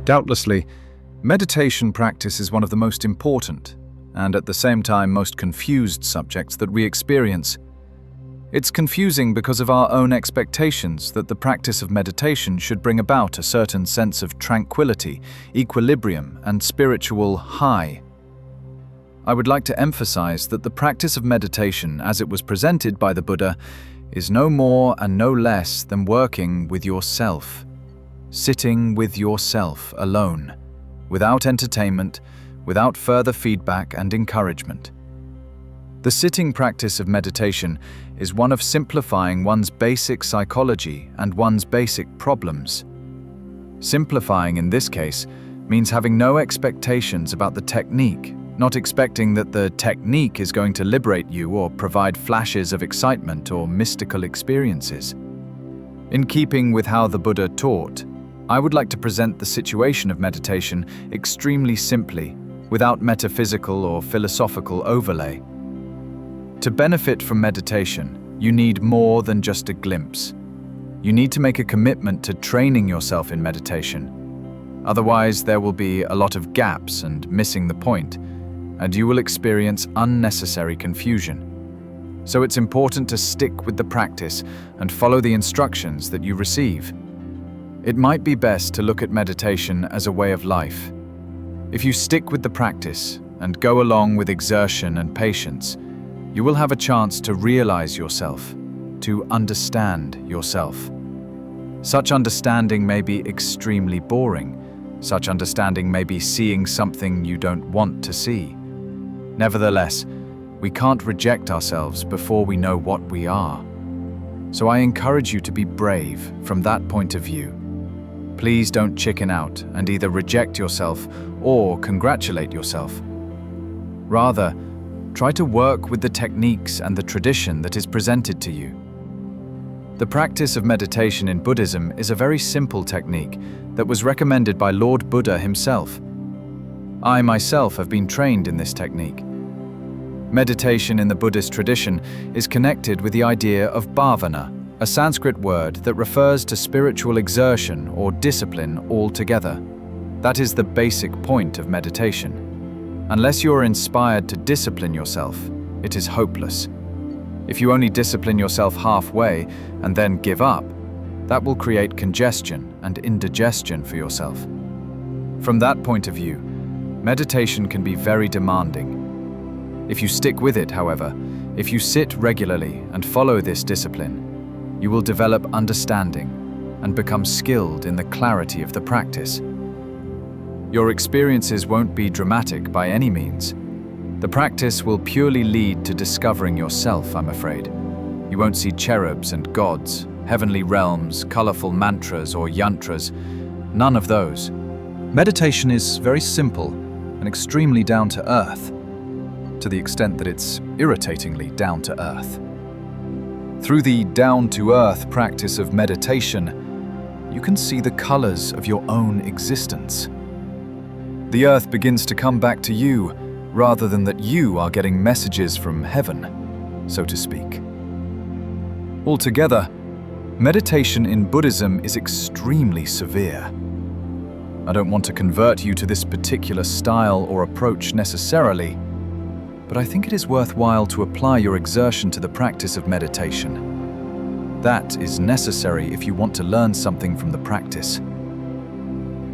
Doubtlessly, meditation practice is one of the most important, and at the same time most confused subjects that we experience. It's confusing because of our own expectations that the practice of meditation should bring about a certain sense of tranquility, equilibrium, and spiritual high. I would like to emphasize that the practice of meditation, as it was presented by the Buddha, is no more and no less than working with yourself, sitting with yourself alone, without entertainment, without further feedback and encouragement. The sitting practice of meditation is one of simplifying one's basic psychology and one's basic problems. Simplifying in this case means having no expectations about the technique, not expecting that the technique is going to liberate you or provide flashes of excitement or mystical experiences. In keeping with how the Buddha taught, I would like to present the situation of meditation extremely simply, without metaphysical or philosophical overlay. To benefit from meditation, you need more than just a glimpse. You need to make a commitment to training yourself in meditation. Otherwise, there will be a lot of gaps and missing the point, and you will experience unnecessary confusion. So it's important to stick with the practice and follow the instructions that you receive. It might be best to look at meditation as a way of life. If you stick with the practice and go along with exertion and patience, you will have a chance to realize yourself, to understand yourself. Such understanding may be extremely boring. Such understanding may be seeing something you don't want to see. Nevertheless, we can't reject ourselves before we know what we are. So I encourage you to be brave from that point of view. Please don't chicken out and either reject yourself or congratulate yourself. Rather, try to work with the techniques and the tradition that is presented to you. The practice of meditation in Buddhism is a very simple technique that was recommended by Lord Buddha himself. I myself have been trained in this technique. Meditation in the Buddhist tradition is connected with the idea of bhavana, a Sanskrit word that refers to spiritual exertion or discipline altogether. That is the basic point of meditation. Unless you are inspired to discipline yourself, it is hopeless. If you only discipline yourself halfway and then give up, that will create congestion and indigestion for yourself. From that point of view, meditation can be very demanding. If you stick with it, however, if you sit regularly and follow this discipline, you will develop understanding and become skilled in the clarity of the practice. Your experiences won't be dramatic by any means. The practice will purely lead to discovering yourself, I'm afraid. You won't see cherubs and gods, heavenly realms, colorful mantras or yantras, none of those. Meditation is very simple and extremely down to earth, to the extent that it's irritatingly down to earth. Through the down-to-earth practice of meditation, you can see the colors of your own existence. The earth begins to come back to you, rather than that you are getting messages from heaven, so to speak. Altogether, meditation in Buddhism is extremely severe. I don't want to convert you to this particular style or approach necessarily, but I think it is worthwhile to apply your exertion to the practice of meditation. That is necessary if you want to learn something from the practice.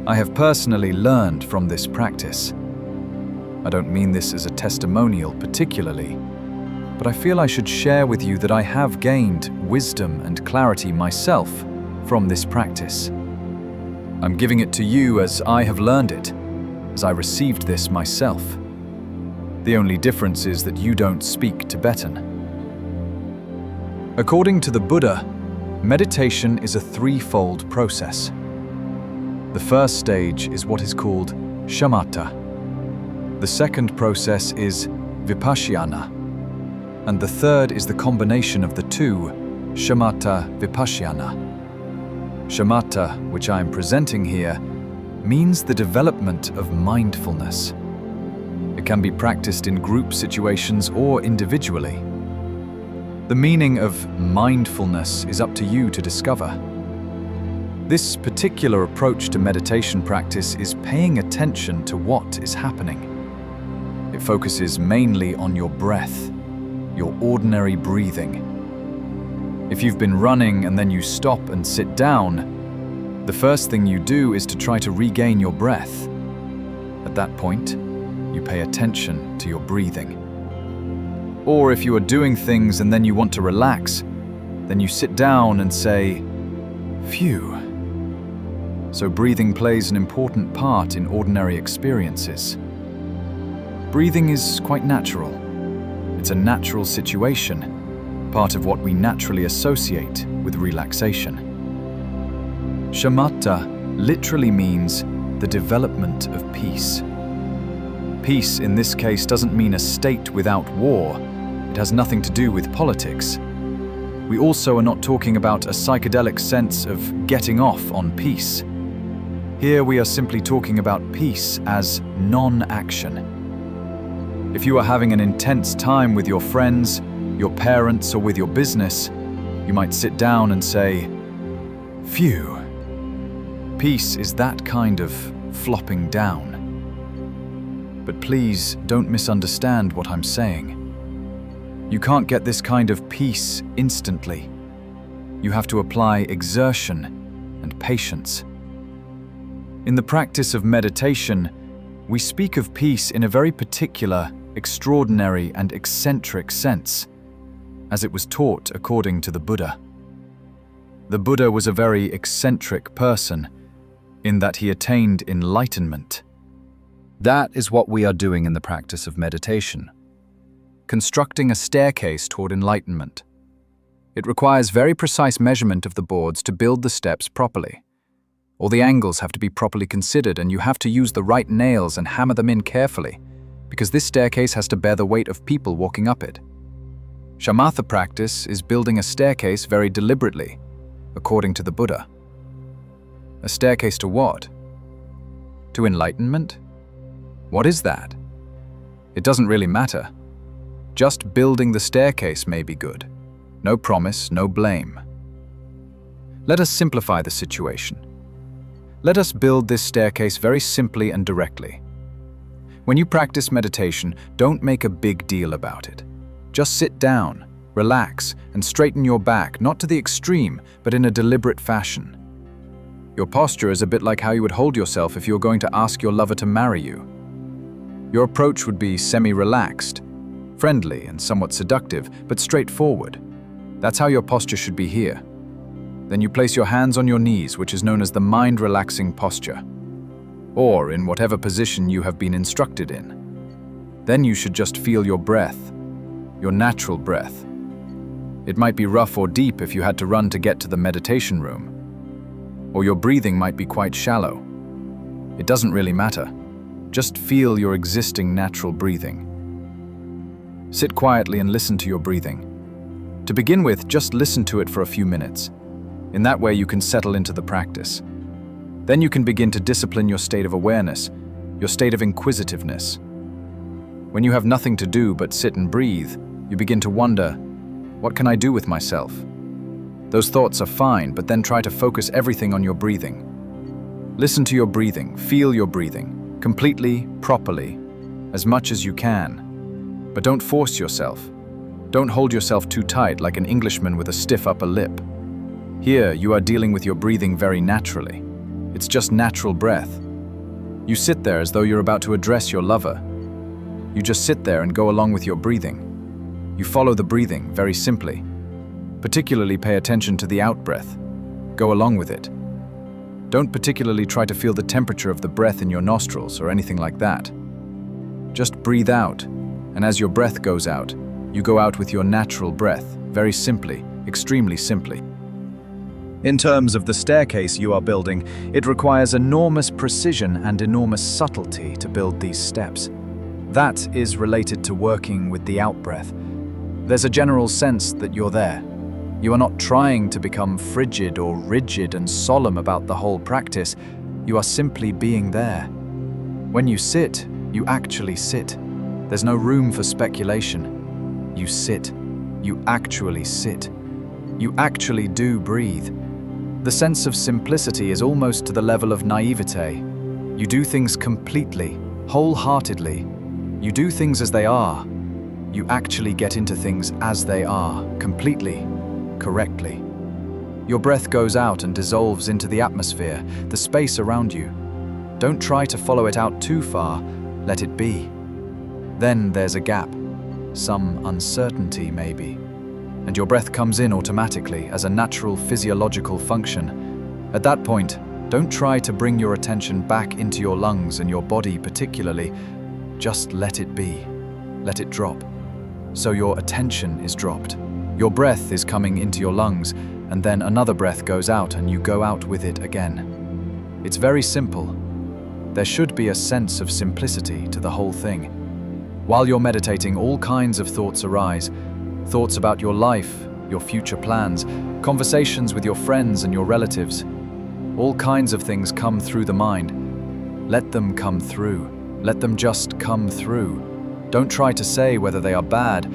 I have personally learned from this practice. I don't mean this as a testimonial particularly, but I feel I should share with you that I have gained wisdom and clarity myself from this practice. I'm giving it to you as I have learned it, as I received this myself. The only difference is that you don't speak Tibetan. According to the Buddha, meditation is a threefold process. The first stage is what is called shamatha. The second process is vipassana. And the third is the combination of the two, shamatha-vipassana. Shamatha, which I am presenting here, means the development of mindfulness. It can be practiced in group situations or individually. The meaning of mindfulness is up to you to discover. This particular approach to meditation practice is paying attention to what is happening. It focuses mainly on your breath, your ordinary breathing. If you've been running and then you stop and sit down, the first thing you do is to try to regain your breath. At that point, you pay attention to your breathing. Or if you are doing things and then you want to relax, then you sit down and say, "Phew." So breathing plays an important part in ordinary experiences. Breathing is quite natural. It's a natural situation, part of what we naturally associate with relaxation. Shamatha literally means the development of peace. Peace in this case doesn't mean a state without war. It has nothing to do with politics. We also are not talking about a psychedelic sense of getting off on peace. Here we are simply talking about peace as non-action. If you are having an intense time with your friends, your parents, or with your business, you might sit down and say, "Phew." Peace is that kind of flopping down. But please don't misunderstand what I'm saying. You can't get this kind of peace instantly. You have to apply exertion and patience. In the practice of meditation, we speak of peace in a very particular, extraordinary, and eccentric sense, as it was taught according to the Buddha. The Buddha was a very eccentric person, in that he attained enlightenment. That is what we are doing in the practice of meditation, constructing a staircase toward enlightenment. It requires very precise measurement of the boards to build the steps properly. All the angles have to be properly considered, and you have to use the right nails and hammer them in carefully, because this staircase has to bear the weight of people walking up it. Shamatha practice is building a staircase very deliberately, according to the Buddha. A staircase to what? To enlightenment? What is that? It doesn't really matter. Just building the staircase may be good. No promise, no blame. Let us simplify the situation. Let us build this staircase very simply and directly. When you practice meditation, don't make a big deal about it. Just sit down, relax, and straighten your back, not to the extreme, but in a deliberate fashion. Your posture is a bit like how you would hold yourself if you were going to ask your lover to marry you. Your approach would be semi-relaxed, friendly and somewhat seductive, but straightforward. That's how your posture should be here. Then you place your hands on your knees, which is known as the mind-relaxing posture, or in whatever position you have been instructed in. Then you should just feel your breath, your natural breath. It might be rough or deep if you had to run to get to the meditation room, or your breathing might be quite shallow. It doesn't really matter. Just feel your existing natural breathing. Sit quietly and listen to your breathing. To begin with, just listen to it for a few minutes. In that way, you can settle into the practice. Then you can begin to discipline your state of awareness, your state of inquisitiveness. When you have nothing to do but sit and breathe, you begin to wonder, what can I do with myself? Those thoughts are fine, but then try to focus everything on your breathing. Listen to your breathing, feel your breathing, completely, properly, as much as you can. But don't force yourself. Don't hold yourself too tight like an Englishman with a stiff upper lip. Here, you are dealing with your breathing very naturally. It's just natural breath. You sit there as though you're about to address your lover. You just sit there and go along with your breathing. You follow the breathing very simply. Particularly pay attention to the out-breath. Go along with it. Don't particularly try to feel the temperature of the breath in your nostrils or anything like that. Just breathe out, and as your breath goes out, you go out with your natural breath, very simply, extremely simply. In terms of the staircase you are building, it requires enormous precision and enormous subtlety to build these steps. That is related to working with the out-breath. There's a general sense that you're there. You are not trying to become frigid or rigid and solemn about the whole practice. You are simply being there. When you sit, you actually sit. There's no room for speculation. You sit. You actually sit. You actually do breathe. The sense of simplicity is almost to the level of naivete. You do things completely, wholeheartedly. You do things as they are. You actually get into things as they are, completely, correctly. Your breath goes out and dissolves into the atmosphere, the space around you. Don't try to follow it out too far, let it be. Then there's a gap, some uncertainty maybe, and your breath comes in automatically as a natural physiological function. At that point, don't try to bring your attention back into your lungs and your body particularly. Just let it be. Let it drop. So your attention is dropped. Your breath is coming into your lungs, and then another breath goes out and you go out with it again. It's very simple. There should be a sense of simplicity to the whole thing. While you're meditating, all kinds of thoughts arise. Thoughts about your life, your future plans, conversations with your friends and your relatives. All kinds of things come through the mind. Let them come through. Let them just come through. Don't try to say whether they are bad,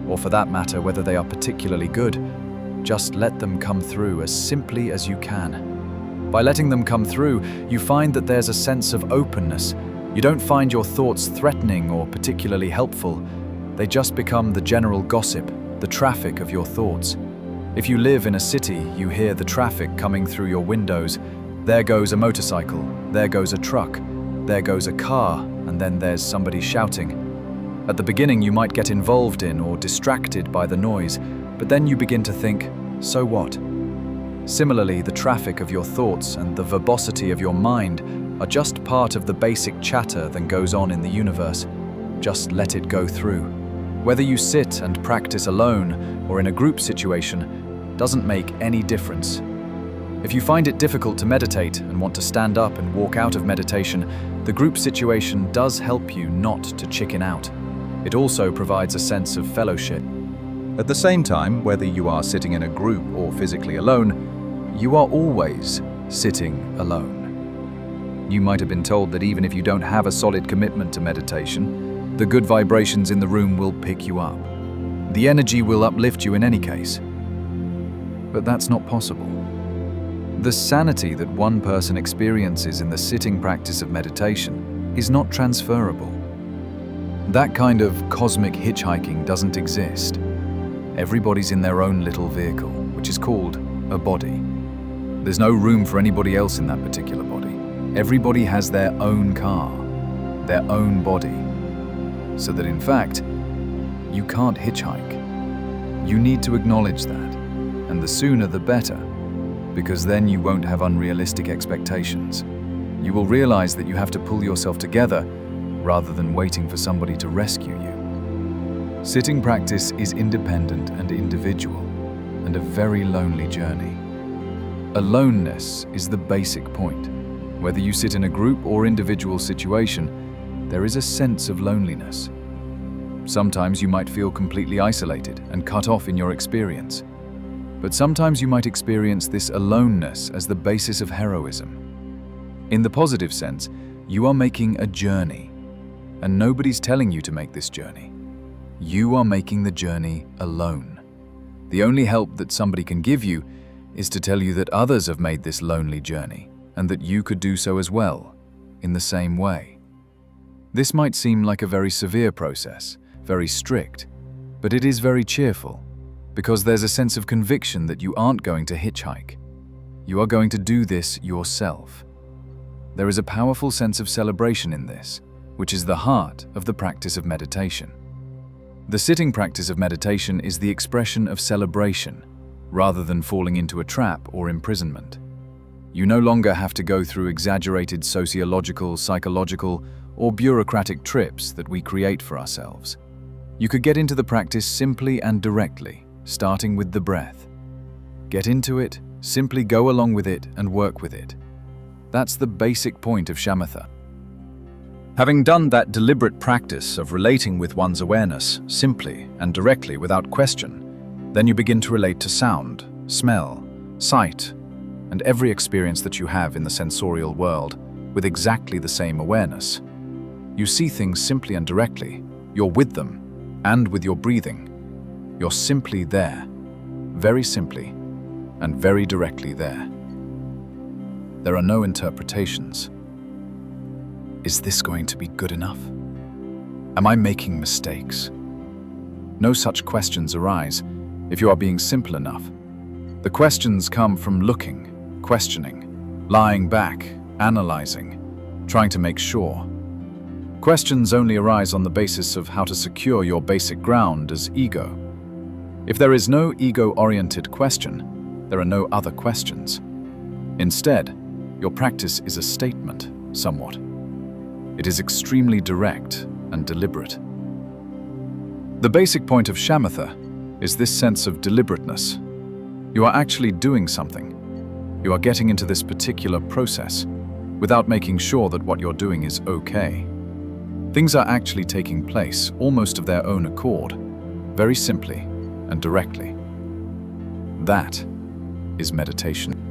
or for that matter, whether they are particularly good. Just let them come through as simply as you can. By letting them come through, you find that there's a sense of openness. You don't find your thoughts threatening or particularly helpful. They just become the general gossip, the traffic of your thoughts. If you live in a city, you hear the traffic coming through your windows. There goes a motorcycle, there goes a truck, there goes a car, and then there's somebody shouting. At the beginning, you might get involved in or distracted by the noise, but then you begin to think, so what? Similarly, the traffic of your thoughts and the verbosity of your mind are just part of the basic chatter that goes on in the universe. Just let it go through. Whether you sit and practice alone or in a group situation doesn't make any difference. If you find it difficult to meditate and want to stand up and walk out of meditation, the group situation does help you not to chicken out. It also provides a sense of fellowship. At the same time, whether you are sitting in a group or physically alone, you are always sitting alone. You might have been told that even if you don't have a solid commitment to meditation, the good vibrations in the room will pick you up. The energy will uplift you in any case. But that's not possible. The sanity that one person experiences in the sitting practice of meditation is not transferable. That kind of cosmic hitchhiking doesn't exist. Everybody's in their own little vehicle, which is called a body. There's no room for anybody else in that particular body. Everybody has their own car, their own body. So that in fact, you can't hitchhike. You need to acknowledge that, and the sooner the better, because then you won't have unrealistic expectations. You will realize that you have to pull yourself together rather than waiting for somebody to rescue you. Sitting practice is independent and individual, and a very lonely journey. Aloneness is the basic point. Whether you sit in a group or individual situation, there is a sense of loneliness. Sometimes you might feel completely isolated and cut off in your experience. But sometimes you might experience this aloneness as the basis of heroism. In the positive sense, you are making a journey, and nobody's telling you to make this journey. You are making the journey alone. The only help that somebody can give you is to tell you that others have made this lonely journey, and that you could do so as well, in the same way. This might seem like a very severe process, very strict, but it is very cheerful, because there's a sense of conviction that you aren't going to hitchhike. You are going to do this yourself. There is a powerful sense of celebration in this, which is the heart of the practice of meditation. The sitting practice of meditation is the expression of celebration, rather than falling into a trap or imprisonment. You no longer have to go through exaggerated sociological, psychological, or bureaucratic trips that we create for ourselves. You could get into the practice simply and directly, starting with the breath. Get into it, simply go along with it and work with it. That's the basic point of shamatha. Having done that deliberate practice of relating with one's awareness simply and directly without question, then you begin to relate to sound, smell, sight, and every experience that you have in the sensorial world with exactly the same awareness. You see things simply and directly. You're with them, and with your breathing. You're simply there, very simply and very directly there. There are no interpretations. Is this going to be good enough? Am I making mistakes? No such questions arise if you are being simple enough. The questions come from looking, questioning, lying back, analyzing, trying to make sure. Questions only arise on the basis of how to secure your basic ground as ego. If there is no ego-oriented question, there are no other questions. Instead, your practice is a statement, somewhat. It is extremely direct and deliberate. The basic point of shamatha is this sense of deliberateness. You are actually doing something. You are getting into this particular process without making sure that what you're doing is okay. Things are actually taking place almost of their own accord, very simply and directly. That is meditation.